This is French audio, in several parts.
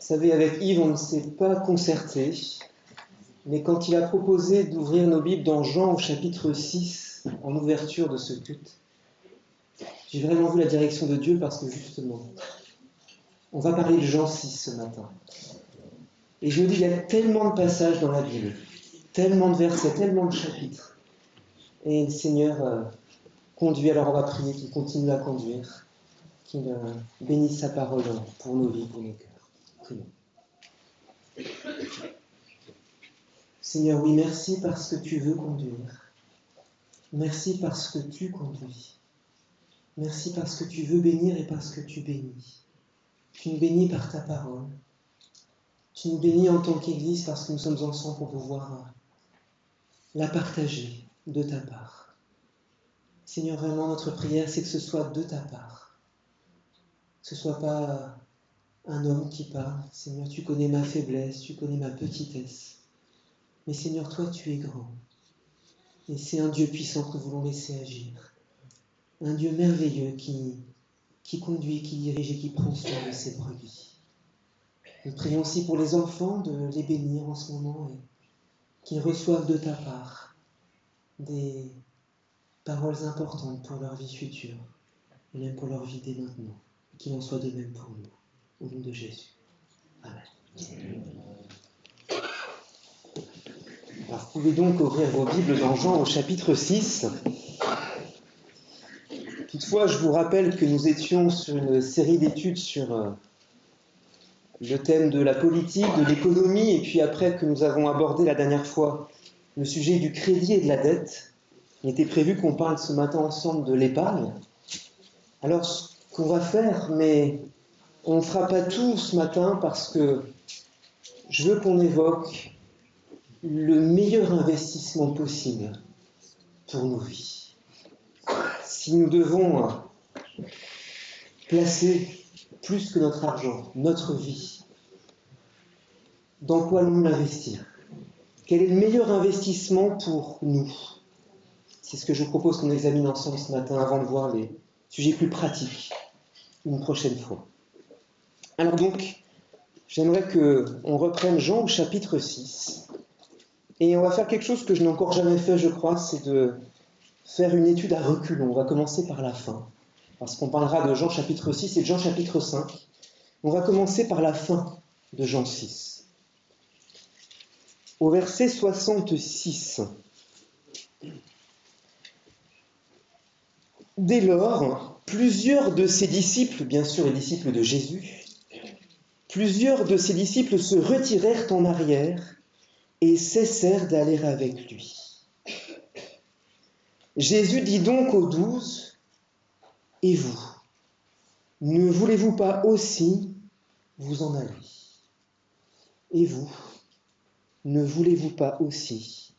savez, avec Yves, on ne s'est pas concerté, mais quand il a proposé d'ouvrir nos Bibles dans Jean au chapitre 6, en ouverture de ce culte, j'ai vraiment vu la direction de Dieu parce que justement, on va parler de Jean 6 ce matin. Et je me dis, il y a tellement de passages dans la Bible, tellement de versets, tellement de chapitres. Et le Seigneur conduit, alors on va prier qu'il continue à conduire, qu'il bénisse sa parole pour nos vies, pour nos cœurs. Prions. Seigneur, oui, merci parce que tu veux conduire. Merci parce que tu conduis. Merci parce que tu veux bénir et parce que tu bénis. Tu nous bénis par ta parole. Tu nous bénis en tant qu'Église parce que nous sommes ensemble pour pouvoir la partager de ta part. Seigneur, vraiment, notre prière, c'est que ce soit de ta part. Que ce ne soit pas un homme qui parle. Seigneur, tu connais ma faiblesse, tu connais ma petitesse. Mais Seigneur, toi, tu es grand. Et c'est un Dieu puissant que nous voulons laisser agir. Un Dieu merveilleux qui conduit, qui dirige et qui prend soin de ses brebis. Nous prions aussi pour les enfants de les bénir en ce moment et qu'ils reçoivent de ta part des paroles importantes pour leur vie future et même pour leur vie dès maintenant. Qu'il en soit de même pour nous. Au nom de Jésus. Amen. Alors, vous pouvez donc ouvrir vos Bibles dans Jean au chapitre 6. Toutefois, je vous rappelle que nous étions sur une série d'études sur le thème de la politique, de l'économie, et puis après que nous avons abordé la dernière fois le sujet du crédit et de la dette, il était prévu qu'on parle ce matin ensemble de l'épargne. Alors, ce qu'on va faire, mais on ne fera pas tout ce matin parce que je veux qu'on évoque le meilleur investissement possible pour nos vies. Si nous devons placer plus que notre argent, notre vie, dans quoi allons-nous l'investir ? Quel est le meilleur investissement pour nous ? C'est ce que je vous propose qu'on examine ensemble ce matin avant de voir les sujets plus pratiques une prochaine fois. Alors donc, j'aimerais qu'on reprenne Jean au chapitre 6 et on va faire quelque chose que je n'ai encore jamais fait, je crois, c'est de faire une étude à reculons. On va commencer par la fin, parce qu'on parlera de Jean chapitre 6 et de Jean chapitre 5. On va commencer par la fin de Jean 6. Au verset 66. Dès lors, plusieurs de ses disciples, bien sûr les disciples de Jésus, plusieurs de ses disciples se retirèrent en arrière et cessèrent d'aller avec lui. Jésus dit donc aux 12, « Et vous, ne voulez-vous pas aussi vous en aller ? Et vous, ne voulez-vous pas aussi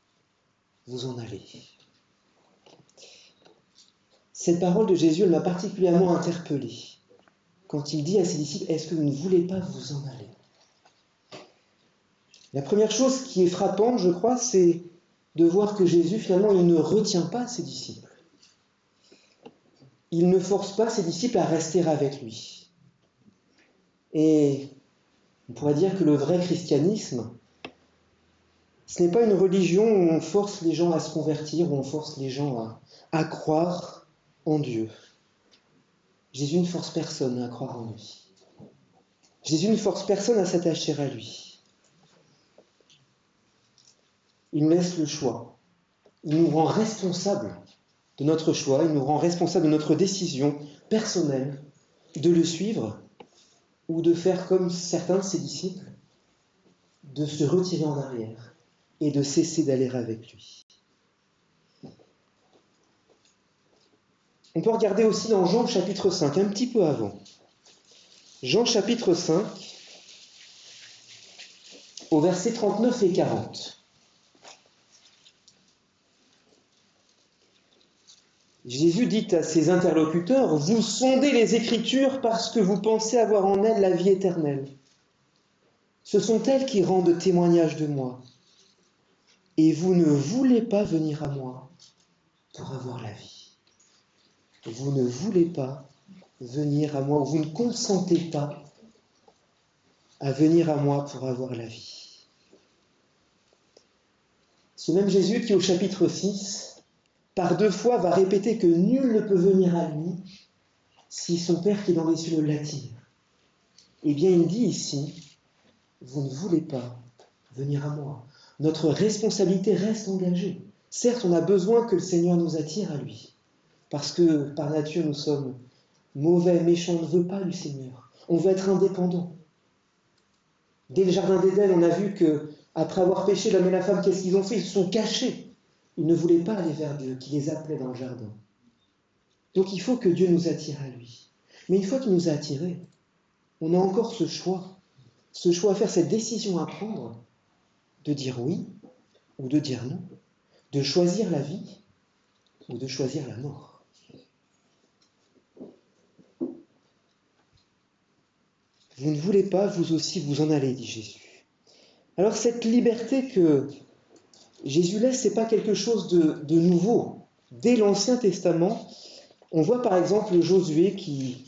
vous en aller ?» Cette parole de Jésus, elle m'a particulièrement interpellé. Quand il dit à ses disciples, « Est-ce que vous ne voulez pas vous en aller ?» La première chose qui est frappante, je crois, c'est de voir que Jésus, finalement, il ne retient pas ses disciples. Il ne force pas ses disciples à rester avec lui. Et on pourrait dire que le vrai christianisme, ce n'est pas une religion où on force les gens à se convertir, où on force les gens à croire en Dieu. Jésus ne force personne à croire en lui. Jésus ne force personne à s'attacher à lui. Il laisse le choix. Il nous rend responsables de notre choix, il nous rend responsables de notre décision personnelle de le suivre ou de faire comme certains de ses disciples, de se retirer en arrière et de cesser d'aller avec lui. On peut regarder aussi dans Jean chapitre 5, un petit peu avant. Jean chapitre 5, au verset 39 et 40. Jésus dit à ses interlocuteurs, « Vous sondez les Écritures parce que vous pensez avoir en elles la vie éternelle. Ce sont elles qui rendent témoignage de moi. Et vous ne voulez pas venir à moi pour avoir la vie. Vous ne voulez pas venir à moi, vous ne consentez pas à venir à moi pour avoir la vie. Ce même Jésus qui, au chapitre 6, par 2 fois va répéter que nul ne peut venir à lui si son Père qui est dans les cieux ne l'attire. Eh bien, il dit ici, vous ne voulez pas venir à moi. Notre responsabilité reste engagée. Certes, on a besoin que le Seigneur nous attire à lui, parce que par nature nous sommes mauvais, méchants, on ne veut pas du Seigneur. On veut être indépendant. Dès le jardin d'Éden, on a vu que, après avoir péché, l'homme et la femme, qu'est-ce qu'ils ont fait? Ils se sont cachés. Ils ne voulaient pas aller vers Dieu, qui les appelait dans le jardin. Donc il faut que Dieu nous attire à lui. Mais une fois qu'il nous a attirés, on a encore ce choix à faire, cette décision à prendre, de dire oui ou de dire non, de choisir la vie ou de choisir la mort. Vous ne voulez pas, vous aussi, vous en allez, dit Jésus. Alors cette liberté que Jésus laisse, ce n'est pas quelque chose de nouveau. Dès l'Ancien Testament, on voit par exemple Josué qui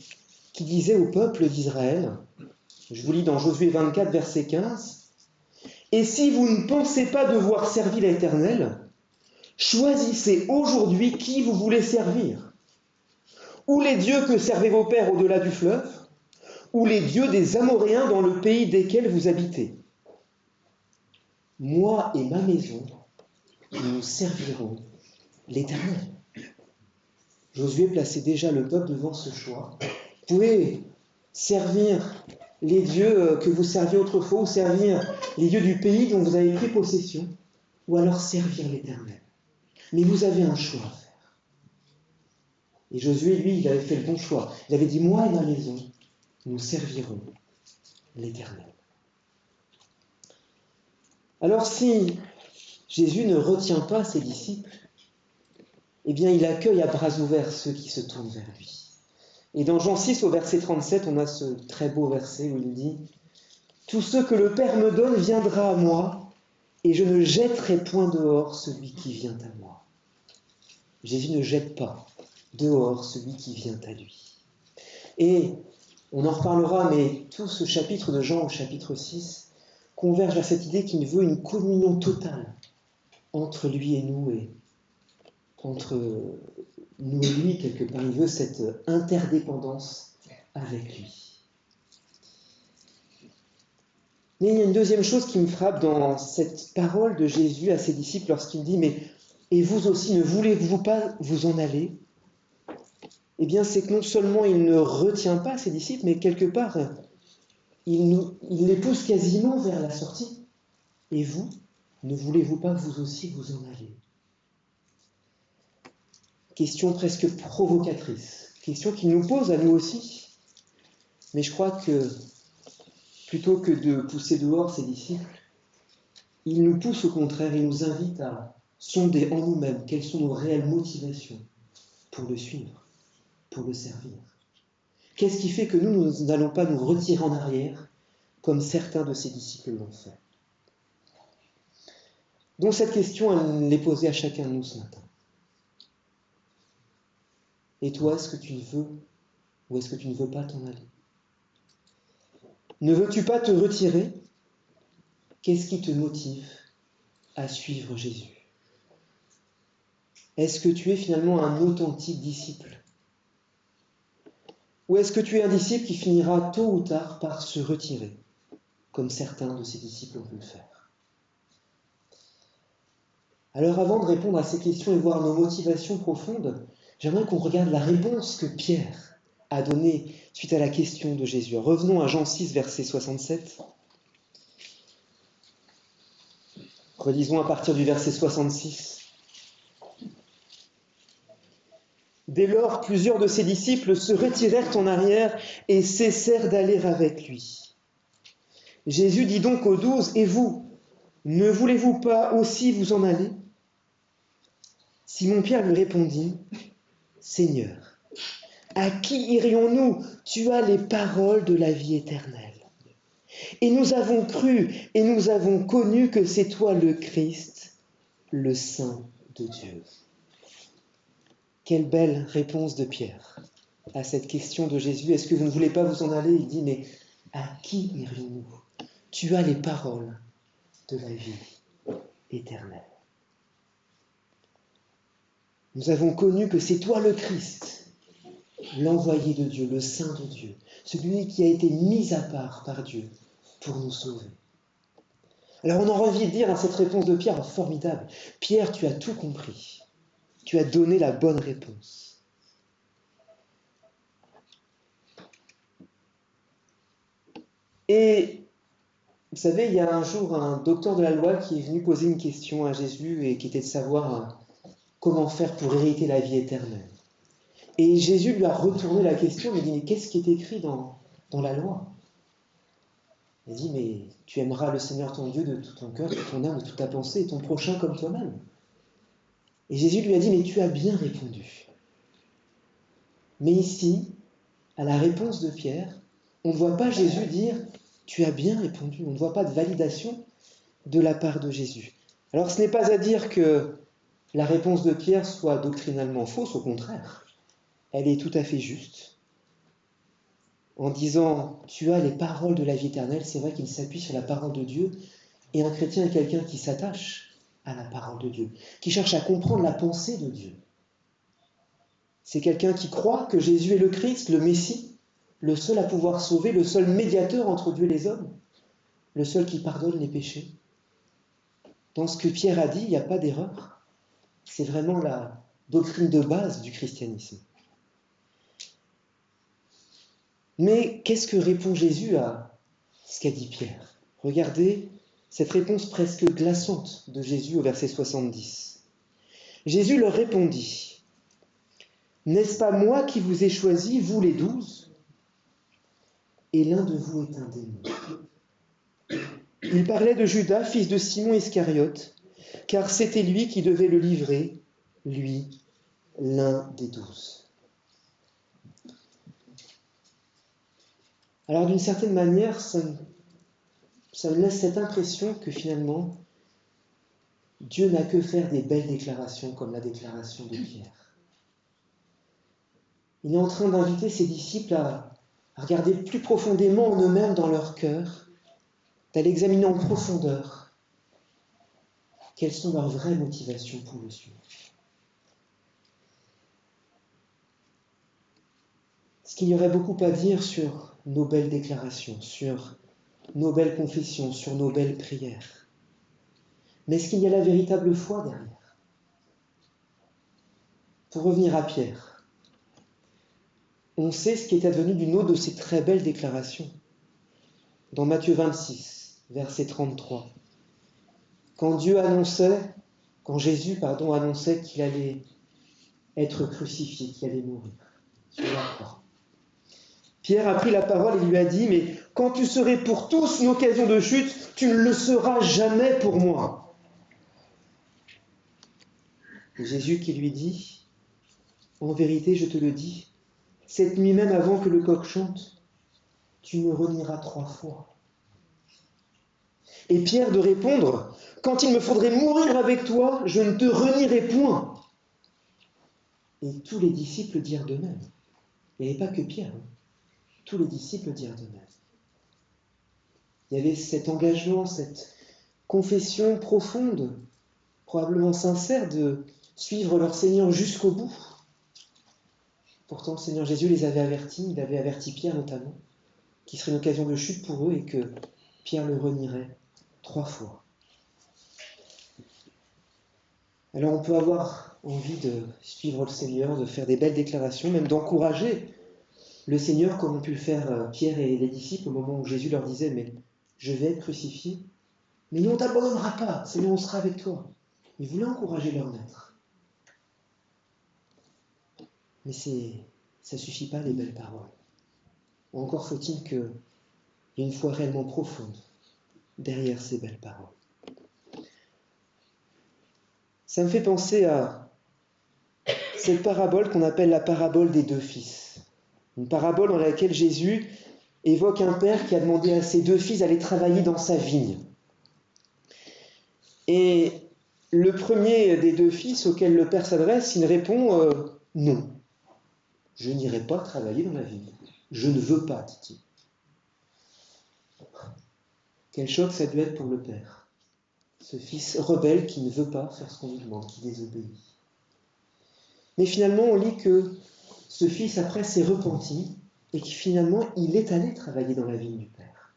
disait au peuple d'Israël, je vous lis dans Josué 24, verset 15, « Et si vous ne pensez pas devoir servir l'Éternel, choisissez aujourd'hui qui vous voulez servir. Ou les dieux que servaient vos pères au-delà du fleuve, ou les dieux des Amoréens dans le pays desquels vous habitez. Moi et ma maison, nous servirons l'Éternel. » Josué plaçait déjà le peuple devant ce choix. Vous pouvez servir les dieux que vous serviez autrefois, ou servir les dieux du pays dont vous avez pris possession, ou alors servir l'Éternel. Mais vous avez un choix à faire. Et Josué, lui, il avait fait le bon choix. Il avait dit, moi et ma maison, nous servirons l'Éternel. Alors si Jésus ne retient pas ses disciples, eh bien il accueille à bras ouverts ceux qui se tournent vers lui. Et dans Jean 6, au verset 37, on a ce très beau verset où il dit « Tout ce que le Père me donne viendra à moi, et je ne jetterai point dehors celui qui vient à moi. » Jésus ne jette pas dehors celui qui vient à lui. Et on en reparlera, mais tout ce chapitre de Jean au chapitre 6 converge à cette idée qu'il veut une communion totale entre lui et nous, et entre nous et lui, quelque part. Il veut cette interdépendance avec lui. Mais il y a une deuxième chose qui me frappe dans cette parole de Jésus à ses disciples lorsqu'il dit « Mais et vous aussi, ne voulez-vous pas vous en aller ?» Eh bien, c'est que non seulement il ne retient pas ses disciples, mais quelque part, il les pousse quasiment vers la sortie. « Et vous, ne voulez-vous pas vous aussi vous en aller ?» Question presque provocatrice, question qu'il nous pose à nous aussi. Mais je crois que plutôt que de pousser dehors ses disciples, il nous pousse au contraire, il nous invite à sonder en nous-mêmes quelles sont nos réelles motivations pour le suivre, pour le servir. Qu'est-ce qui fait que nous n'allons pas nous retirer en arrière comme certains de ses disciples l'ont fait? Donc cette question, elle est posée à chacun de nous ce matin. Et toi, est-ce que tu veux ou est-ce que tu ne veux pas t'en aller? Ne veux-tu pas te retirer? Qu'est-ce qui te motive à suivre Jésus? Est-ce que tu es finalement un authentique disciple? Ou est-ce que tu es un disciple qui finira tôt ou tard par se retirer, comme certains de ses disciples ont pu le faire? Alors avant de répondre à ces questions et voir nos motivations profondes, j'aimerais qu'on regarde la réponse que Pierre a donnée suite à la question de Jésus. Revenons à Jean 6, verset 67. Relisons à partir du verset 66. Dès lors, plusieurs de ses disciples se retirèrent en arrière et cessèrent d'aller avec lui. Jésus dit donc aux 12, « Et vous, ne voulez-vous pas aussi vous en aller ?» Simon-Pierre lui répondit, « Seigneur, à qui irions-nous? Tu as les paroles de la vie éternelle. Et nous avons cru et nous avons connu que c'est toi le Christ, le Saint de Dieu. » Quelle belle réponse de Pierre à cette question de Jésus. Est-ce que vous ne voulez pas vous en aller? Il dit, mais à qui irions-nous? tu as les paroles de la vie éternelle. Nous avons connu que c'est toi le Christ, l'envoyé de Dieu, le Saint de Dieu, celui qui a été mis à part par Dieu pour nous sauver. Alors on a envie de dire à cette réponse de Pierre, formidable, Pierre, tu as tout compris, tu as donné la bonne réponse. Et vous savez, il y a un jour un docteur de la loi qui est venu poser une question à Jésus et qui était de savoir comment faire pour hériter la vie éternelle. Et Jésus lui a retourné la question, il lui dit, mais qu'est-ce qui est écrit dans la loi? Il dit, mais tu aimeras le Seigneur ton Dieu de tout ton cœur, de ton âme, de toute ta pensée, et ton prochain comme toi-même. Et Jésus lui a dit, mais tu as bien répondu. Mais ici, à la réponse de Pierre, on ne voit pas Jésus dire, tu as bien répondu. On ne voit pas de validation de la part de Jésus. Alors ce n'est pas à dire que la réponse de Pierre soit doctrinalement fausse, au contraire. Elle est tout à fait juste. En disant « tu as les paroles de la vie éternelle », c'est vrai qu'il s'appuie sur la parole de Dieu, et un chrétien est quelqu'un qui s'attache à la parole de Dieu, qui cherche à comprendre la pensée de Dieu. C'est quelqu'un qui croit que Jésus est le Christ, le Messie, le seul à pouvoir sauver, le seul médiateur entre Dieu et les hommes, le seul qui pardonne les péchés. Dans ce que Pierre a dit, il n'y a pas d'erreur. C'est vraiment la doctrine de base du christianisme. Mais qu'est-ce que répond Jésus à ce qu'a dit Pierre? Regardez cette réponse presque glaçante de Jésus au verset 70. Jésus leur répondit, « N'est-ce pas moi qui vous ai choisi, vous les 12? Et l'un de vous est un démon. » Il parlait de Judas, fils de Simon Iscariote, car c'était lui qui devait le livrer, lui, l'un des 12. Alors d'une certaine manière, ça me laisse cette impression que finalement, Dieu n'a que faire des belles déclarations comme la déclaration de Pierre. Il est en train d'inviter ses disciples à regarder plus profondément en eux-mêmes dans leur cœur, d'aller examiner en profondeur quelles sont leurs vraies motivations pour le suivre. Parce qu'il y aurait beaucoup à dire sur nos belles déclarations, sur nos belles confessions, sur nos belles prières. Mais est-ce qu'il y a la véritable foi derrière? Pour revenir à Pierre, on sait ce qui est advenu d'une autre de ces très belles déclarations. Dans Matthieu 26, verset 33. Quand Jésus annonçait qu'il allait être crucifié, qu'il allait mourir sur la croix. Pierre a pris la parole et lui a dit, « Mais quand tu serais pour tous une occasion de chute, tu ne le seras jamais pour moi. » Et Jésus qui lui dit, « En vérité, je te le dis, cette nuit même avant que le coq chante, tu me renieras 3 fois. » Et Pierre de répondre, « Quand il me faudrait mourir avec toi, je ne te renierai point. » Et tous les disciples dirent de même. Il n'y avait pas que Pierre, tous les disciples dirent de même. Il y avait cet engagement, cette confession profonde, probablement sincère, de suivre leur Seigneur jusqu'au bout. Pourtant, le Seigneur Jésus les avait avertis, il avait averti Pierre notamment, qu'il serait une occasion de chute pour eux et que Pierre le renierait 3 fois. Alors on peut avoir envie de suivre le Seigneur, de faire des belles déclarations, même d'encourager le Seigneur comme ont pu le faire Pierre et les disciples au moment où Jésus leur disait « Mais je vais être crucifié, mais nous on ne t'abandonnera pas, Seigneur, on sera avec toi. » Ils voulaient encourager leur maître. Mais ça ne suffit pas les belles paroles. Encore faut-il qu'il y ait une foi réellement profonde derrière ces belles paroles. Ça me fait penser à cette parabole qu'on appelle la parabole des 2 fils. Une parabole dans laquelle Jésus évoque un père qui a demandé à ses 2 fils d'aller travailler dans sa vigne. Et le premier des 2 fils auquel le père s'adresse, il répond « Non, je n'irai pas travailler dans la vigne. Je ne veux pas, dit-il. » Quel choc ça a dû être pour le père. Ce fils rebelle qui ne veut pas faire ce qu'on lui demande, qui désobéit. Mais finalement, on lit que ce fils, après, s'est repenti et que finalement, il est allé travailler dans la vigne du père.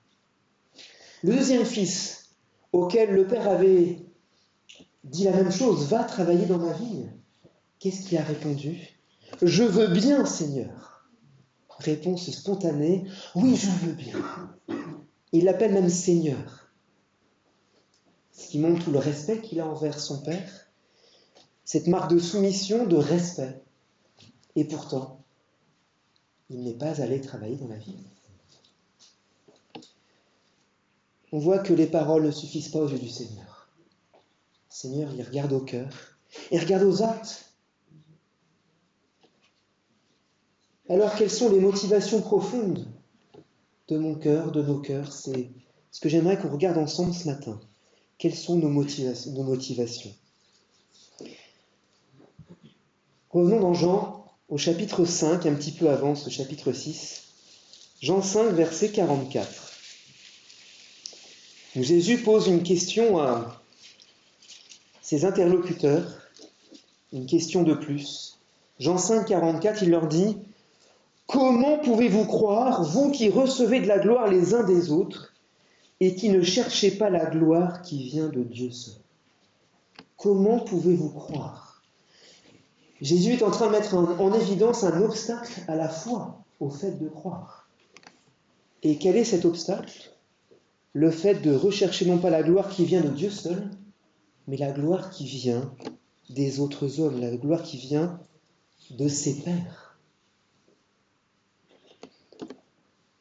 Le deuxième fils, auquel le père avait dit la même chose, va travailler dans ma vigne. Qu'est-ce qu'il a répondu? Je veux bien, Seigneur. Réponse spontanée, oui, je veux bien. Il l'appelle même Seigneur. Ce qui montre tout le respect qu'il a envers son père, cette marque de soumission, de respect. Et pourtant, il n'est pas allé travailler dans la vigne. On voit que les paroles ne suffisent pas aux yeux du Seigneur. Le Seigneur, il regarde au cœur, il regarde aux actes. Alors, quelles sont les motivations profondes de mon cœur, de nos cœurs? C'est ce que j'aimerais qu'on regarde ensemble ce matin. Quelles sont nos motivations? Revenons dans Jean, au chapitre 5, un petit peu avant ce chapitre 6. Jean 5, verset 44. Où Jésus pose une question à ses interlocuteurs, une question de plus. Jean 5, 44, il leur dit « Comment pouvez-vous croire, vous qui recevez de la gloire les uns des autres, et qui ne cherchez pas la gloire qui vient de Dieu seul ?» Comment pouvez-vous croire? Jésus est en train de mettre en évidence un obstacle à la foi, au fait de croire. Et quel est cet obstacle? Le fait de rechercher non pas la gloire qui vient de Dieu seul, mais la gloire qui vient des autres hommes, la gloire qui vient de ses pairs.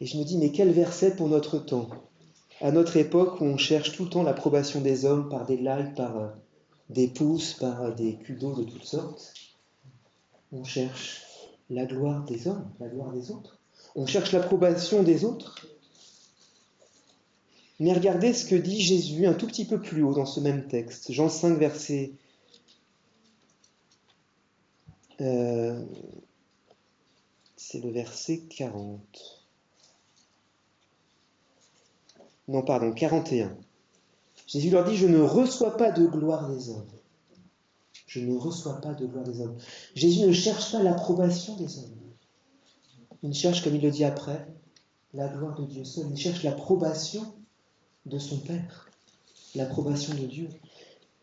Et je me dis, mais quel verset pour notre temps, à notre époque où on cherche tout le temps l'approbation des hommes par des likes, par des pouces, par des cudos de toutes sortes. On cherche la gloire des hommes, la gloire des autres. On cherche l'approbation des autres. Mais regardez ce que dit Jésus un tout petit peu plus haut dans ce même texte. Jean 5, verset... c'est le verset 40. Non, pardon, 41. Jésus leur dit, je ne reçois pas de gloire des hommes. Je ne reçois pas de gloire des hommes. Jésus ne cherche pas l'approbation des hommes. Il cherche, comme il le dit après, la gloire de Dieu seul. Il cherche l'approbation de son Père, l'approbation de Dieu.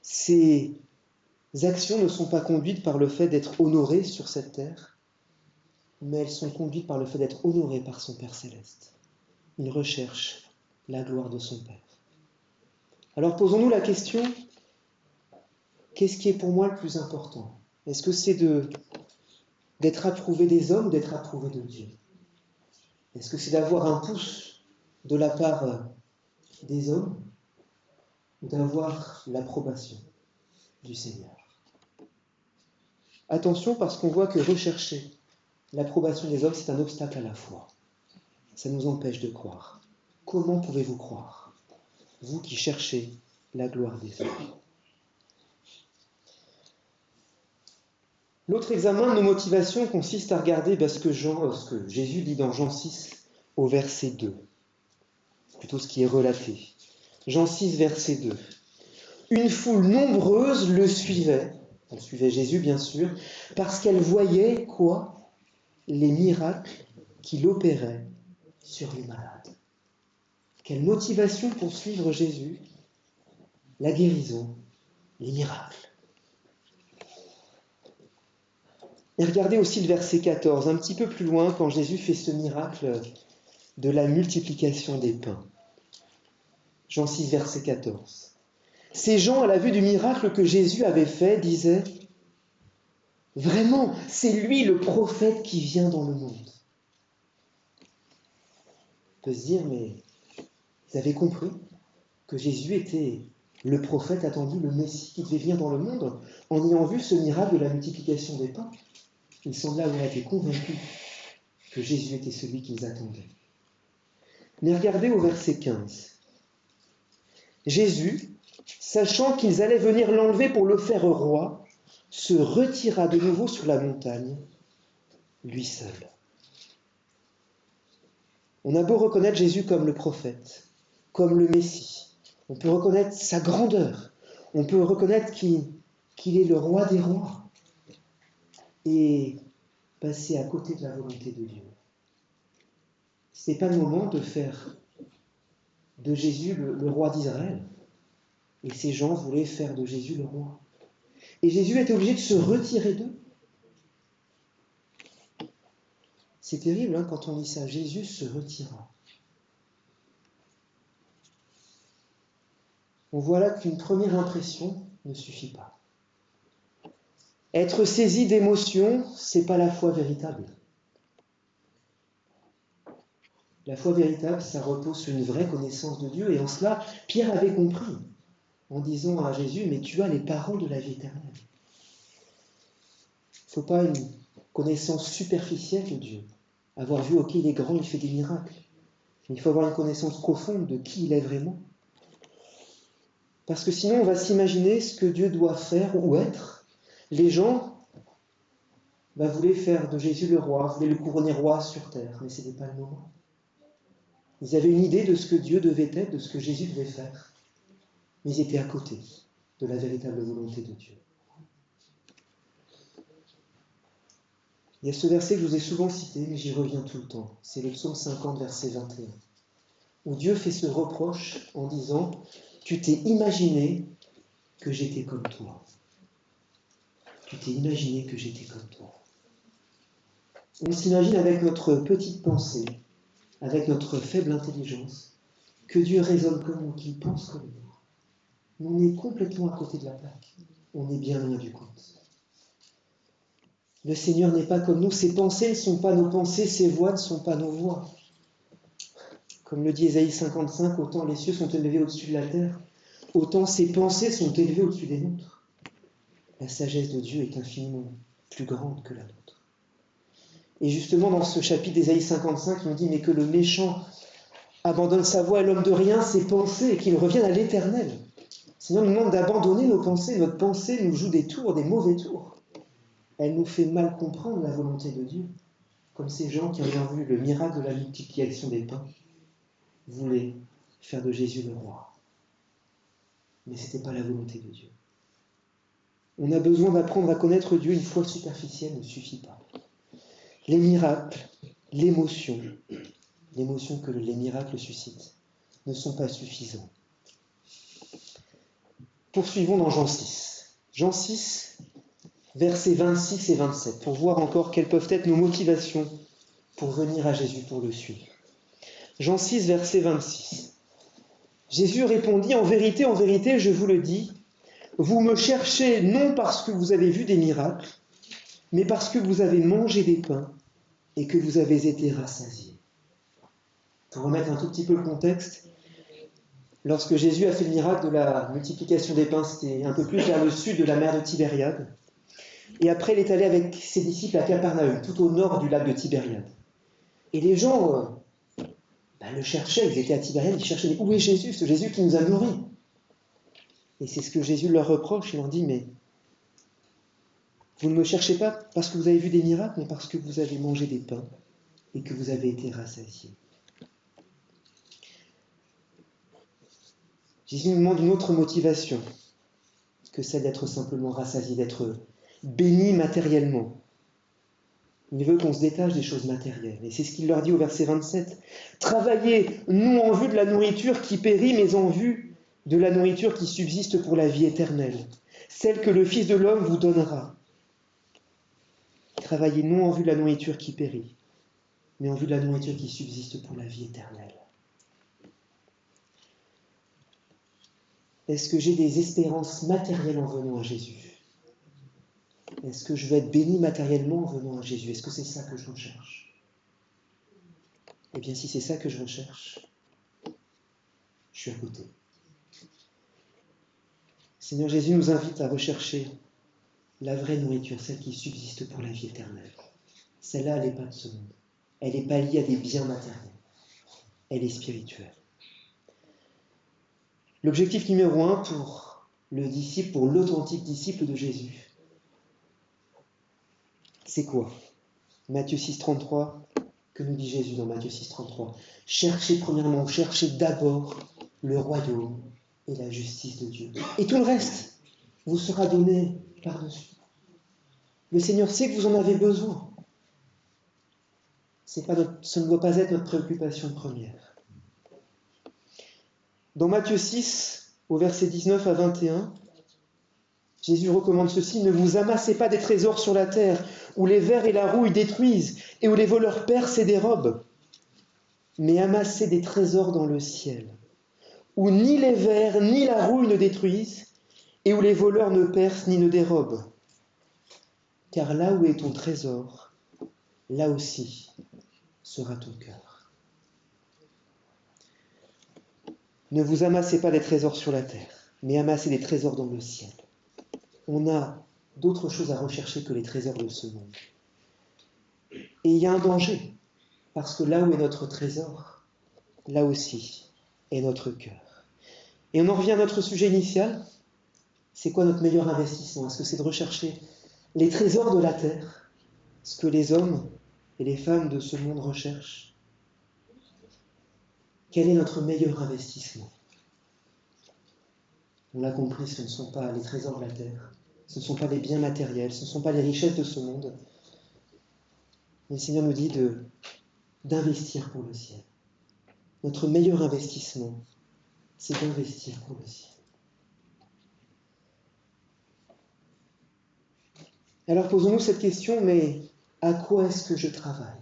Ces actions ne sont pas conduites par le fait d'être honoré sur cette terre, mais elles sont conduites par le fait d'être honoré par son Père céleste. Il recherche la gloire de son Père. Alors posons-nous la question, qu'est-ce qui est pour moi le plus important? Est-ce que c'est d'être approuvé des hommes ou d'être approuvé de Dieu? Est-ce que c'est d'avoir un pouce de la part des hommes ou d'avoir l'approbation du Seigneur? Attention, parce qu'on voit que rechercher l'approbation des hommes, c'est un obstacle à la foi. Ça nous empêche de croire. Comment pouvez-vous croire, vous qui cherchez la gloire des hommes? L'autre examen de nos motivations consiste à regarder ce que Jésus dit dans Jean 6 au verset 2. Plutôt ce qui est relaté. Jean 6, verset 2. Une foule nombreuse le suivait. Elle suivait Jésus, bien sûr, parce qu'elle voyait quoi? Les miracles qu'il opérait sur les malades. Quelle motivation pour suivre Jésus? La guérison, les miracles. Et regardez aussi le verset 14, un petit peu plus loin, quand Jésus fait ce miracle de la multiplication des pains. Jean 6, verset 14. Ces gens, à la vue du miracle que Jésus avait fait, disaient « Vraiment, c'est lui le prophète qui vient dans le monde. » On peut se dire, mais vous avez compris que Jésus était le prophète attendu, le Messie qui devait venir dans le monde, en ayant vu ce miracle de la multiplication des pains. Il semblait avoir été convaincu que Jésus était celui qu'ils attendaient. Mais regardez au verset 15. Jésus, sachant qu'ils allaient venir l'enlever pour le faire roi, se retira de nouveau sur la montagne, lui seul. On a beau reconnaître Jésus comme le prophète, comme le Messie. On peut reconnaître sa grandeur. On peut reconnaître qu'il est le roi des rois. Et passer à côté de la volonté de Dieu. Ce n'est pas le moment de faire de Jésus le roi d'Israël. Et ces gens voulaient faire de Jésus le roi. Et Jésus était obligé de se retirer d'eux. C'est terrible quand on lit ça. Jésus se retira. On voit là qu'une première impression ne suffit pas. Être saisi d'émotions, c'est pas la foi véritable. La foi véritable, ça repose sur une vraie connaissance de Dieu. Et en cela, Pierre avait compris, en disant à Jésus, mais tu as les paroles de la vie éternelle. Il ne faut pas une connaissance superficielle de Dieu. Avoir vu, ok, il est grand, il fait des miracles. Mais il faut avoir une connaissance profonde de qui il est vraiment. Parce que sinon, on va s'imaginer ce que Dieu doit faire ou être. Les gens voulaient faire de Jésus le roi, voulaient le couronner roi sur terre, mais ce n'était pas le moment. Ils avaient une idée de ce que Dieu devait être, de ce que Jésus devait faire. Mais ils étaient à côté de la véritable volonté de Dieu. Il y a ce verset que je vous ai souvent cité, mais j'y reviens tout le temps. C'est le psaume 50, verset 21. Où Dieu fait ce reproche en disant « Tu t'es imaginé que j'étais comme toi. Tu t'es imaginé que j'étais comme toi. » On s'imagine avec notre petite pensée, avec notre faible intelligence, que Dieu raisonne comme nous, qu'il pense comme nous. On est complètement à côté de la plaque. On est bien loin du compte. Le Seigneur n'est pas comme nous. Ses pensées ne sont pas nos pensées, ses voies ne sont pas nos voies. Comme le dit Ésaïe 55, autant les cieux sont élevés au-dessus de la terre, autant ses pensées sont élevées au-dessus des nôtres. La sagesse de Dieu est infiniment plus grande que la nôtre. Et justement, dans ce chapitre d'Ésaïe 55, il nous dit, mais que le méchant abandonne sa voie et l'homme de rien ses pensées et qu'il revienne à l'éternel. Sinon, il nous demande d'abandonner nos pensées. Notre pensée nous joue des tours, des mauvais tours. Elle nous fait mal comprendre la volonté de Dieu. Comme ces gens qui, ayant vu le miracle de la multiplication des pains, voulaient faire de Jésus le roi. Mais ce n'était pas la volonté de Dieu. On a besoin d'apprendre à connaître Dieu. Une foi superficielle ne suffit pas. Les miracles, l'émotion que les miracles suscitent, ne sont pas suffisants. Poursuivons dans Jean 6. Jean 6, versets 26 et 27, pour voir encore quelles peuvent être nos motivations pour venir à Jésus, pour le suivre. Jean 6, verset 26. Jésus répondit, en vérité, je vous le dis, vous me cherchez non parce que vous avez vu des miracles, mais parce que vous avez mangé des pains et que vous avez été rassasiés. Pour remettre un tout petit peu le contexte, lorsque Jésus a fait le miracle de la multiplication des pains, c'était un peu plus vers le sud de la mer de Tibériade. Et après, il est allé avec ses disciples à Capernaüm, tout au nord du lac de Tibériade. Et les gens le cherchaient, ils étaient à Tibériade, ils cherchaient, où est Jésus, ce Jésus qui nous a nourris? Et c'est ce que Jésus leur reproche, il leur dit, mais vous ne me cherchez pas parce que vous avez vu des miracles, mais parce que vous avez mangé des pains et que vous avez été rassasiés. Jésus nous demande une autre motivation que celle d'être simplement rassasié, d'être béni matériellement. Il veut qu'on se détache des choses matérielles. Et c'est ce qu'il leur dit au verset 27. Travaillez non en vue de la nourriture qui périt, mais en vue de la nourriture qui subsiste pour la vie éternelle, celle que le Fils de l'homme vous donnera. Travaillez non en vue de la nourriture qui périt, mais en vue de la nourriture qui subsiste pour la vie éternelle. Est-ce que j'ai des espérances matérielles en venant à Jésus? Est-ce que je vais être béni matériellement en venant à Jésus? Est-ce que c'est ça que je recherche? Eh bien, si c'est ça que je recherche, je suis à côté. Seigneur Jésus nous invite à rechercher la vraie nourriture, celle qui subsiste pour la vie éternelle. Celle-là, elle n'est pas de ce monde. Elle n'est pas liée à des biens matériels. Elle est spirituelle. L'objectif numéro 1 pour le disciple, pour l'authentique disciple de Jésus, c'est quoi? Matthieu 6, 33, que nous dit Jésus dans Matthieu 6, 33? Cherchez d'abord le royaume et la justice de Dieu. Et tout le reste vous sera donné par-dessus. Le Seigneur sait que vous en avez besoin. Ce ne doit pas être notre préoccupation première. Dans Matthieu 6, au verset 19 à 21, Jésus recommande ceci: ne vous amassez pas des trésors sur la terre, où les vers et la rouille détruisent, et où les voleurs percent et dérobent, mais amassez des trésors dans le ciel, où ni les vers ni la rouille ne détruisent, et où les voleurs ne percent ni ne dérobent. Car là où est ton trésor, là aussi sera ton cœur. Ne vous amassez pas des trésors sur la terre, mais amassez des trésors dans le ciel. On a d'autres choses à rechercher que les trésors de ce monde. Et il y a un danger, parce que là où est notre trésor, là aussi est notre cœur. Et on en revient à notre sujet initial. C'est quoi notre meilleur investissement? Est-ce que c'est de rechercher les trésors de la terre, ce que les hommes et les femmes de ce monde recherchent? Quel est notre meilleur investissement? On l'a compris, ce ne sont pas les trésors de la terre, ce ne sont pas les biens matériels, ce ne sont pas les richesses de ce monde. Mais le Seigneur nous dit d'investir pour le ciel. Notre meilleur investissement, c'est d'investir pour le ciel. Alors posons-nous cette question, mais à quoi est-ce que je travaille?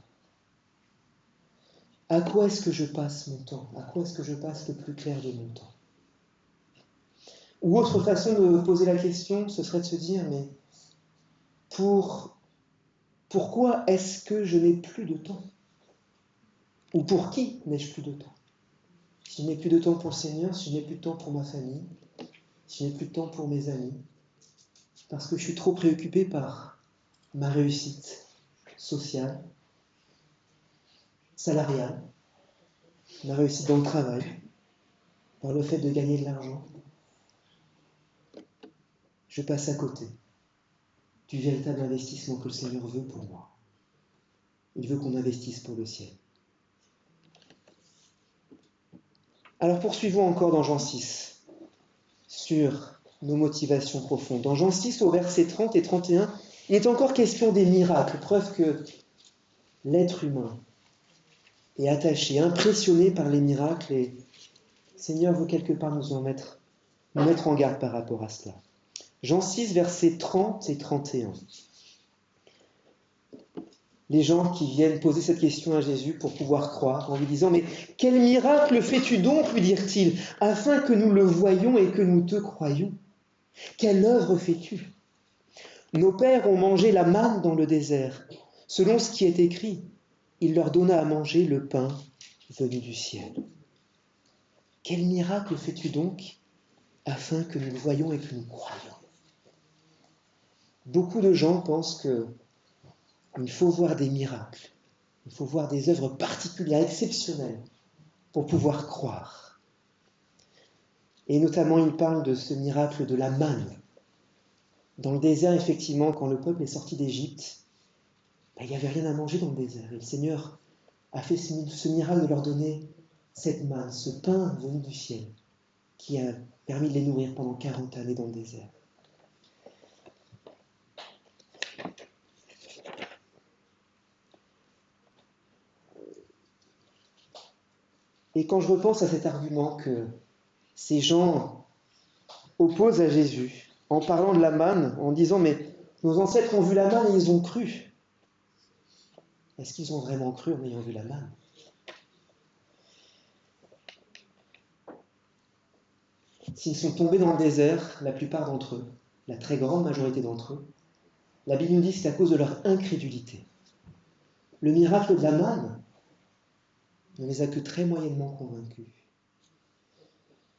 À quoi est-ce que je passe mon temps? À quoi est-ce que je passe le plus clair de mon temps? Ou autre façon de poser la question, ce serait de se dire, mais pourquoi est-ce que je n'ai plus de temps? Ou pour qui n'ai-je plus de temps? Si je n'ai plus de temps pour le Seigneur, si je n'ai plus de temps pour ma famille, si je n'ai plus de temps pour mes amis, parce que je suis trop préoccupé par ma réussite sociale, salariale, ma réussite dans le travail, par le fait de gagner de l'argent, je passe à côté du véritable investissement que le Seigneur veut pour moi. Il veut qu'on investisse pour le ciel. Alors poursuivons encore dans Jean 6, sur nos motivations profondes. Dans Jean 6, au verset 30 et 31, il est encore question des miracles, preuve que l'être humain est attaché, impressionné par les miracles, et le Seigneur veut quelque part nous mettre en garde par rapport à cela. Jean 6, versets 30 et 31. Les gens qui viennent poser cette question à Jésus pour pouvoir croire, en lui disant « Mais quel miracle fais-tu donc, lui dirent-ils, afin que nous le voyions et que nous te croyions? Quelle œuvre fais-tu? Nos pères ont mangé la manne dans le désert. Selon ce qui est écrit, il leur donna à manger le pain venu du ciel. Quel miracle fais-tu donc, afin que nous le voyions et que nous croyions ?» Beaucoup de gens pensent qu'il faut voir des miracles, il faut voir des œuvres particulières, exceptionnelles, pour pouvoir croire. Et notamment, ils parlent de ce miracle de la manne. Dans le désert, effectivement, quand le peuple est sorti d'Égypte, il n'y avait rien à manger dans le désert. Et le Seigneur a fait ce miracle de leur donner cette manne, ce pain venu du ciel, qui a permis de les nourrir pendant 40 années dans le désert. Et quand je repense à cet argument que ces gens opposent à Jésus, en parlant de la manne, en disant « Mais nos ancêtres ont vu la manne et ils ont cru ». Est-ce qu'ils ont vraiment cru en ayant vu la manne? S'ils sont tombés dans le désert, la plupart d'entre eux, la très grande majorité d'entre eux, la Bible nous dit que c'est à cause de leur incrédulité. Le miracle de la manne ne les a que très moyennement convaincus.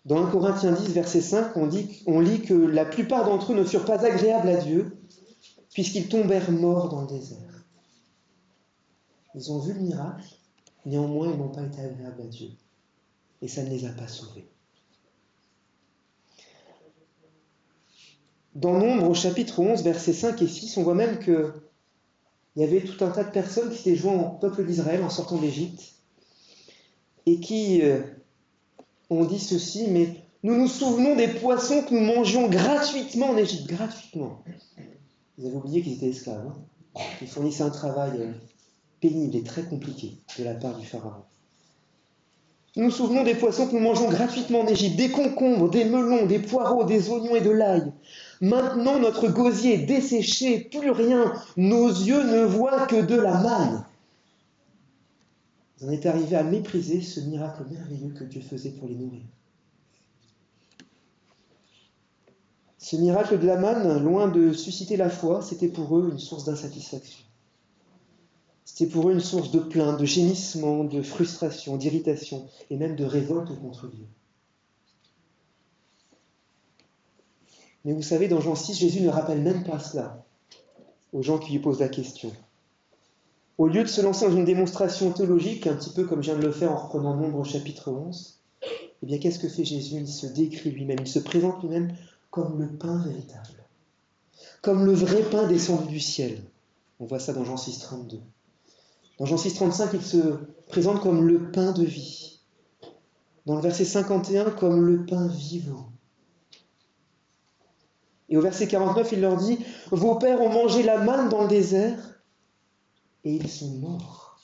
Dans 1 Corinthiens 10, verset 5, on lit que la plupart d'entre eux ne furent pas agréables à Dieu, puisqu'ils tombèrent morts dans le désert. Ils ont vu le miracle, néanmoins ils n'ont pas été agréables à Dieu. Et ça ne les a pas sauvés. Dans Nombre, au chapitre 11, versets 5 et 6, on voit même qu'il y avait tout un tas de personnes qui s'étaient joints au peuple d'Israël en sortant d'Égypte et qui on dit ceci, mais nous nous souvenons des poissons que nous mangions gratuitement en Égypte, gratuitement. Vous avez oublié qu'ils étaient esclaves, hein. Ils fournissaient un travail pénible et très compliqué de la part du pharaon. Nous nous souvenons des poissons que nous mangeons gratuitement en Égypte, des concombres, des melons, des poireaux, des oignons et de l'ail. Maintenant, notre gosier est desséché, plus rien. Nos yeux ne voient que de la manne. Vous en êtes arrivés à mépriser ce miracle merveilleux que Dieu faisait pour les nourrir. Ce miracle de la manne, loin de susciter la foi, c'était pour eux une source d'insatisfaction. C'était pour eux une source de plainte, de gémissement, de frustration, d'irritation et même de révolte contre Dieu. Mais vous savez, dans Jean 6, Jésus ne rappelle même pas cela aux gens qui lui posent la question. Au lieu de se lancer dans une démonstration théologique, un petit peu comme je viens de le faire en reprenant Nombre au chapitre 11, eh bien qu'est-ce que fait Jésus? Il se décrit lui-même, il se présente lui-même comme le pain véritable, comme le vrai pain descendu du ciel. On voit ça dans Jean 6, 32. Dans Jean 6, 35, il se présente comme le pain de vie. Dans le verset 51, comme le pain vivant. Et au verset 49, il leur dit « Vos pères ont mangé la manne dans le désert et ils sont morts. »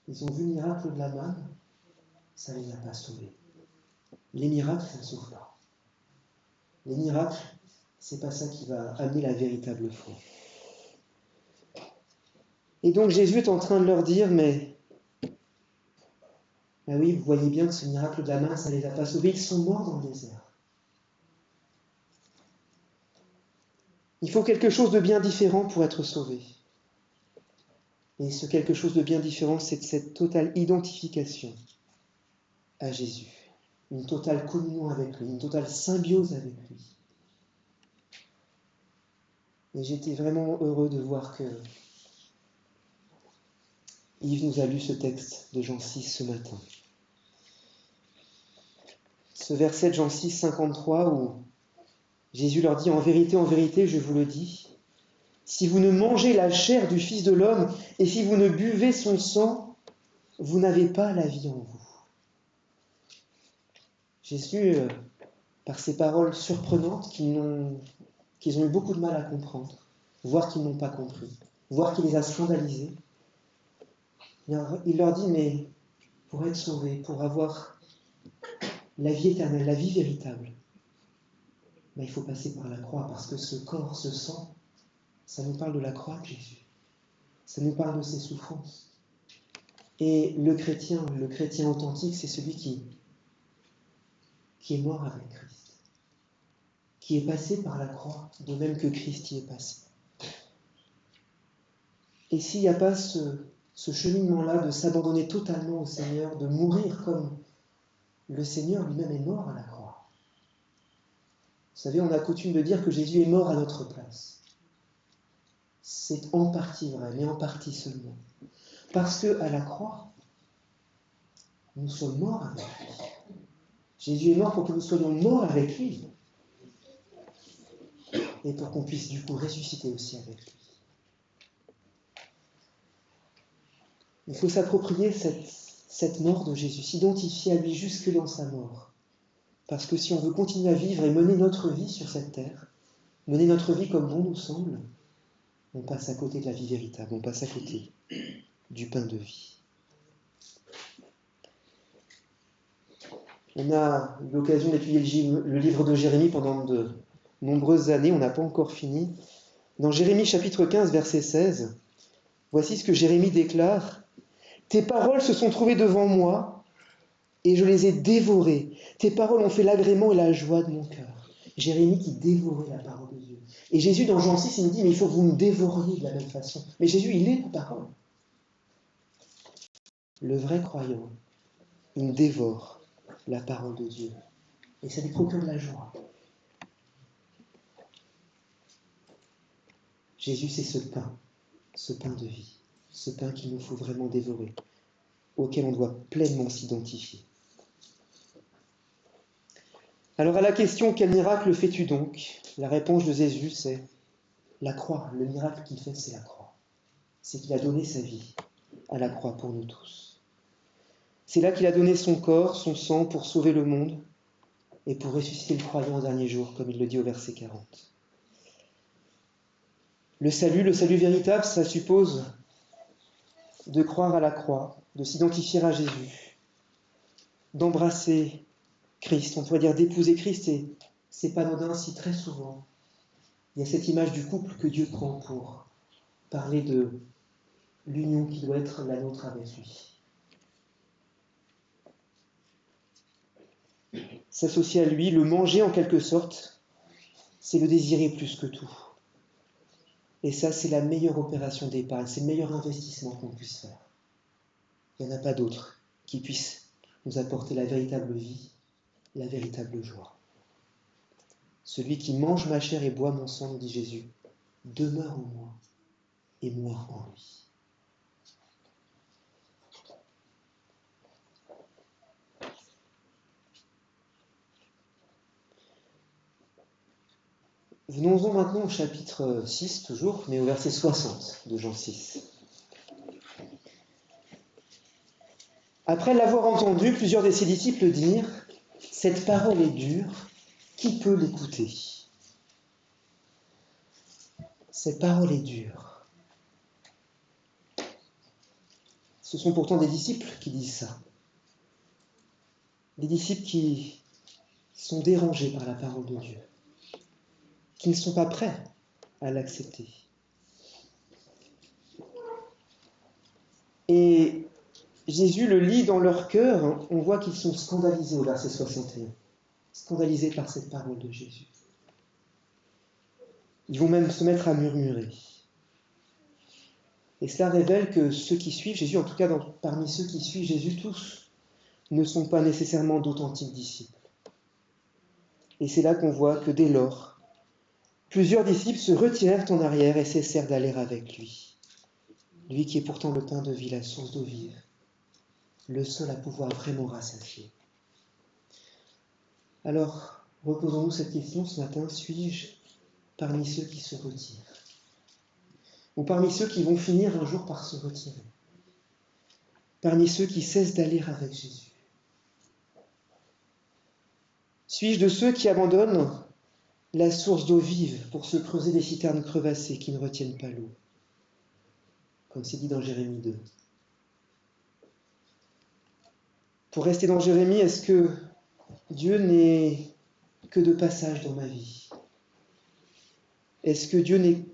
Ils ont vu le miracle de la manne, ça ne les a pas sauvés. Les miracles, ça ne sauve pas. Les miracles, c'est pas ça qui va amener la véritable foi. Et donc Jésus est en train de leur dire, mais ah oui, vous voyez bien que ce miracle de la manne, ça ne les a pas sauvés, ils sont morts dans le désert. Il faut quelque chose de bien différent pour être sauvé. Et ce quelque chose de bien différent, c'est cette totale identification à Jésus. Une totale communion avec lui, une totale symbiose avec lui. Et j'étais vraiment heureux de voir que Yves nous a lu ce texte de Jean 6 ce matin. Ce verset de Jean 6, 53, où Jésus leur dit « En vérité, je vous le dis, si vous ne mangez la chair du Fils de l'homme et si vous ne buvez son sang, vous n'avez pas la vie en vous. » Jésus, par ces paroles surprenantes qu'ils ont eu beaucoup de mal à comprendre, voire qu'ils n'ont pas compris, voire qu'il les a scandalisés, il leur dit, mais pour être sauvé, pour avoir la vie éternelle, la vie véritable, ben, il faut passer par la croix, parce que ce corps, ce sang, ça nous parle de la croix de Jésus. Ça nous parle de ses souffrances. Et le chrétien authentique, c'est celui qui est mort avec Christ, qui est passé par la croix, de même que Christ y est passé. Et s'il n'y a pas ce cheminement-là de s'abandonner totalement au Seigneur, de mourir comme le Seigneur lui-même est mort à la croix. Vous savez, on a coutume de dire que Jésus est mort à notre place. C'est en partie vrai, mais en partie seulement. Parce qu'à la croix, nous sommes morts avec lui. Jésus est mort pour que nous soyons morts avec lui. Et pour qu'on puisse du coup ressusciter aussi avec lui. Il faut s'approprier cette mort de Jésus, s'identifier à lui jusque dans sa mort. Parce que si on veut continuer à vivre et mener notre vie sur cette terre, mener notre vie comme bon nous semble, on passe à côté de la vie véritable, on passe à côté du pain de vie. On a eu l'occasion d'étudier le livre de Jérémie pendant de nombreuses années, on n'a pas encore fini. Dans Jérémie chapitre 15, verset 16, voici ce que Jérémie déclare. « Tes paroles se sont trouvées devant moi et je les ai dévorées. Tes paroles ont fait l'agrément et la joie de mon cœur. » Jérémie qui dévorait la parole de Dieu. Et Jésus, dans Jean 6, il nous dit, mais il faut que vous me dévoriez de la même façon. Mais Jésus, il est la parole. Le vrai croyant, il dévore la parole de Dieu. Et ça lui procure de la joie. Jésus, c'est ce pain de vie, ce pain qu'il nous faut vraiment dévorer, auquel on doit pleinement s'identifier. Alors à la question « Quel miracle fais-tu donc ?» La réponse de Jésus, c'est la croix. Le miracle qu'il fait, c'est la croix. C'est qu'il a donné sa vie à la croix pour nous tous. C'est là qu'il a donné son corps, son sang pour sauver le monde et pour ressusciter le croyant au dernier jour, comme il le dit au verset 40. Le salut véritable, ça suppose de croire à la croix, de s'identifier à Jésus, d'embrasser Christ, on pourrait dire d'épouser Christ, et c'est pas anodin si très souvent il y a cette image du couple que Dieu prend pour parler de l'union qui doit être la nôtre avec lui. S'associer à lui, le manger en quelque sorte, c'est le désirer plus que tout. Et ça, c'est la meilleure opération d'épargne, c'est le meilleur investissement qu'on puisse faire. Il n'y en a pas d'autre qui puisse nous apporter la véritable vie, la véritable joie. Celui qui mange ma chair et boit mon sang, nous dit Jésus, demeure en moi et moi en lui. Venons-en maintenant au chapitre 6, toujours, mais au verset 60 de Jean 6. Après l'avoir entendu, plusieurs de ses disciples dirent « Cette parole est dure, qui peut l'écouter ?» Cette parole est dure. Ce sont pourtant des disciples qui disent ça. Des disciples qui sont dérangés par la parole de Dieu, qui ne sont pas prêts à l'accepter. Et Jésus le lit dans leur cœur, on voit qu'ils sont scandalisés au verset 61. Scandalisés par cette parole de Jésus. Ils vont même se mettre à murmurer. Et cela révèle que ceux qui suivent Jésus, en tout cas parmi ceux qui suivent Jésus, tous ne sont pas nécessairement d'authentiques disciples. Et c'est là qu'on voit que dès lors, plusieurs disciples se retirèrent en arrière et cessèrent d'aller avec lui. Lui qui est pourtant le pain de vie, la source d'eau vive, le seul à pouvoir vraiment rassasier. Alors, reposons-nous cette question ce matin, suis-je parmi ceux qui se retirent ? Ou parmi ceux qui vont finir un jour par se retirer ? Parmi ceux qui cessent d'aller avec Jésus ? Suis-je de ceux qui abandonnent la source d'eau vive pour se creuser des citernes crevassées qui ne retiennent pas l'eau ? Comme c'est dit dans Jérémie 2. Pour rester dans Jérémie, est-ce que Dieu n'est que de passage dans ma vie ? Est-ce que Dieu n'est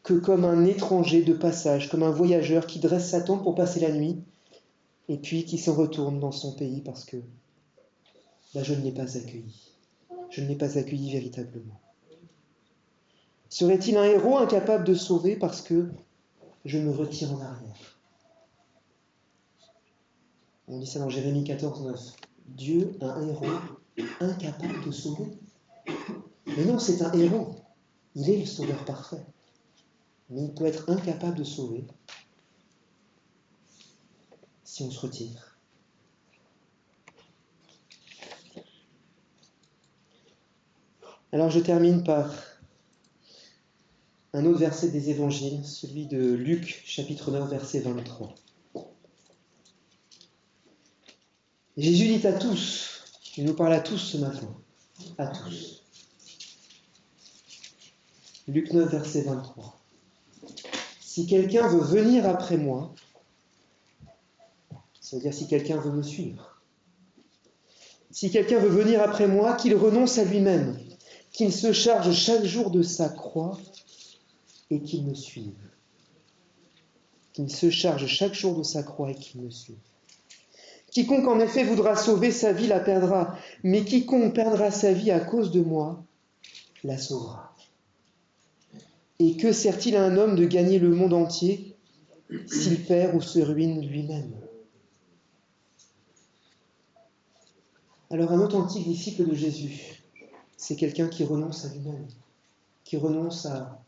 que comme un étranger de passage, comme un voyageur qui dresse sa tente pour passer la nuit et puis qui s'en retourne dans son pays parce que je ne l'ai pas accueilli. Je ne l'ai pas accueilli véritablement. Serait-il un héros incapable de sauver parce que je me retire en arrière ? On dit ça dans Jérémie 14, 9. Dieu, un héros incapable de sauver ? Mais non, c'est un héros. Il est le sauveur parfait. Mais il peut être incapable de sauver si on se retire. Alors je termine par un autre verset des évangiles, celui de Luc, chapitre 9, verset 23. Jésus dit à tous, il nous parle à tous ce matin, à tous. Luc 9, verset 23. Si quelqu'un veut venir après moi, c'est-à-dire si quelqu'un veut me suivre, si quelqu'un veut venir après moi, qu'il renonce à lui-même, qu'il se charge chaque jour de sa croix et qu'il me suive. Qu'il se charge chaque jour de sa croix et qu'il me suive. Quiconque en effet voudra sauver sa vie la perdra, mais quiconque perdra sa vie à cause de moi la sauvera. Et que sert-il à un homme de gagner le monde entier s'il perd ou se ruine lui-même ? Alors un authentique disciple de Jésus, c'est quelqu'un qui renonce à lui-même, qui renonce à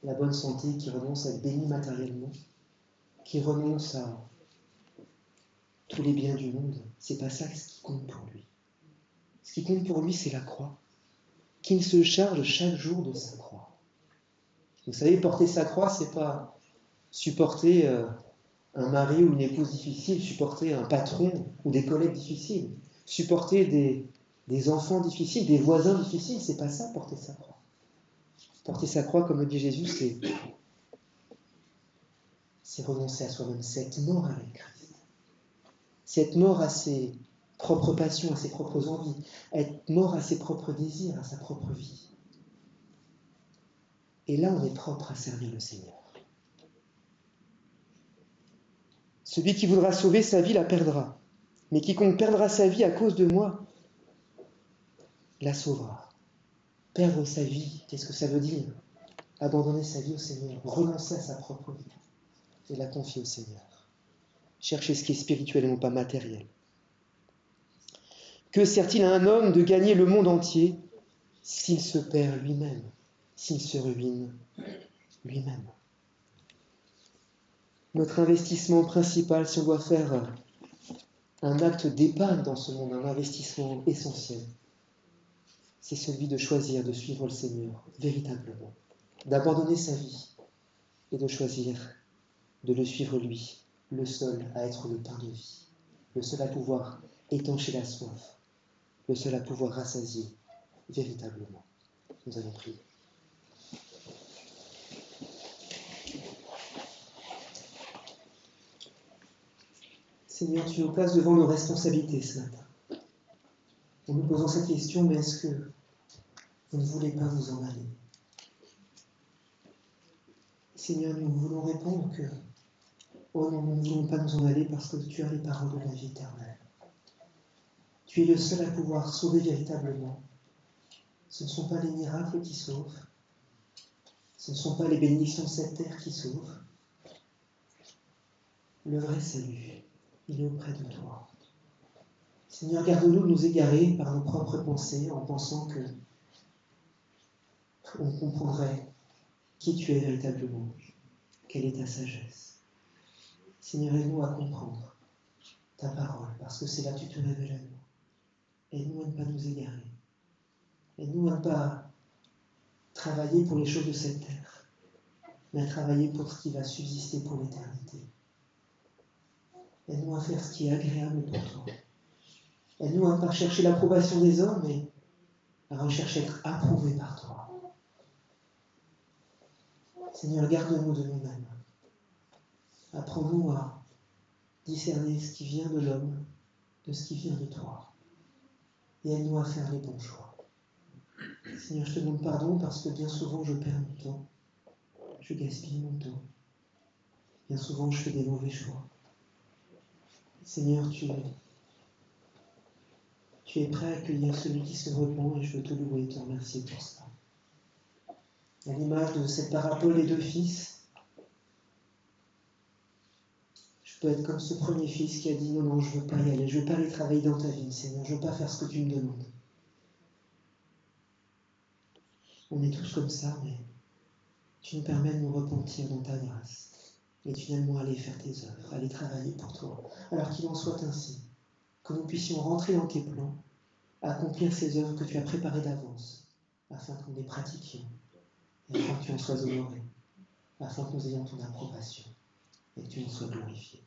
la bonne santé, qui renonce à être béni matériellement, qui renonce à tous les biens du monde. C'est pas ça ce qui compte pour lui. Ce qui compte pour lui, c'est la croix. Qu'il se charge chaque jour de sa croix. Vous savez, porter sa croix, c'est pas supporter un mari ou une épouse difficile, supporter un patron ou des collègues difficiles, supporter des enfants difficiles, des voisins difficiles, c'est pas ça, porter sa croix. Porter sa croix, comme le dit Jésus, c'est renoncer à soi-même, c'est être mort avec Christ. C'est être mort à ses propres passions, à ses propres envies, être mort à ses propres désirs, à sa propre vie. Et là, on est propre à servir le Seigneur. Celui qui voudra sauver sa vie la perdra. Mais quiconque perdra sa vie à cause de moi la sauvera. Perdre sa vie, qu'est-ce que ça veut dire? Abandonner sa vie au Seigneur, renoncer à sa propre vie et la confier au Seigneur. Chercher ce qui est spirituel et non pas matériel. Que sert-il à un homme de gagner le monde entier s'il se perd lui-même, s'il se ruine lui-même? Notre investissement principal, si on doit faire un acte d'épargne dans ce monde, un investissement essentiel, c'est celui de choisir de suivre le Seigneur véritablement, d'abandonner sa vie et de choisir de le suivre lui, le seul à être le pain de vie, le seul à pouvoir étancher la soif, le seul à pouvoir rassasier véritablement. Nous allons prier. Seigneur, tu nous places devant nos responsabilités ce matin. En nous posant cette question, mais est-ce que vous ne voulez pas vous en aller? Seigneur, nous voulons répondre que oh non, nous ne voulons pas nous en aller parce que tu as les paroles de la vie éternelle. Tu es le seul à pouvoir sauver véritablement. Ce ne sont pas les miracles qui sauvent. Ce ne sont pas les bénédictions de cette terre qui sauvent. Le vrai salut, il est auprès de toi. Seigneur, garde-nous de nous égarer par nos propres pensées en pensant que on comprendrait qui tu es véritablement, quelle est ta sagesse. Seigneur, aide-nous à comprendre ta parole, parce que c'est là que tu te révèles à nous. Aide-nous à ne pas nous égarer. Aide-nous à ne pas travailler pour les choses de cette terre, mais à travailler pour ce qui va subsister pour l'éternité. Aide-nous à faire ce qui est agréable pour toi. Aide-nous à ne pas chercher l'approbation des hommes, mais à rechercher à être approuvé par toi. Seigneur, garde-nous de nous-mêmes. Apprends-nous à discerner ce qui vient de l'homme, de ce qui vient de toi. Et aide-nous à faire les bons choix. Seigneur, je te demande pardon parce que bien souvent je perds mon temps. Je gaspille mon temps. Bien souvent je fais des mauvais choix. Seigneur, tu es prêt à accueillir celui qui se repent et je veux te louer et te remercier pour cela. À l'image de cette parabole des deux fils, je peux être comme ce premier fils qui a dit non, je ne veux pas y aller, je ne veux pas aller travailler dans ta ville, Seigneur, je ne veux pas faire ce que tu me demandes. On est tous comme ça, mais tu nous permets de nous repentir dans ta grâce et finalement aller faire tes œuvres, aller travailler pour toi. Alors qu'il en soit ainsi, que nous puissions rentrer dans tes plans, accomplir ces œuvres que tu as préparées d'avance, afin que nous les pratiquions, et afin que tu en sois honoré, afin que nous ayons ton approbation, et que tu en sois glorifié.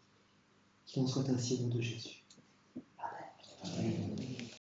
Qu'il en soit ainsi au nom de Jésus. Amen.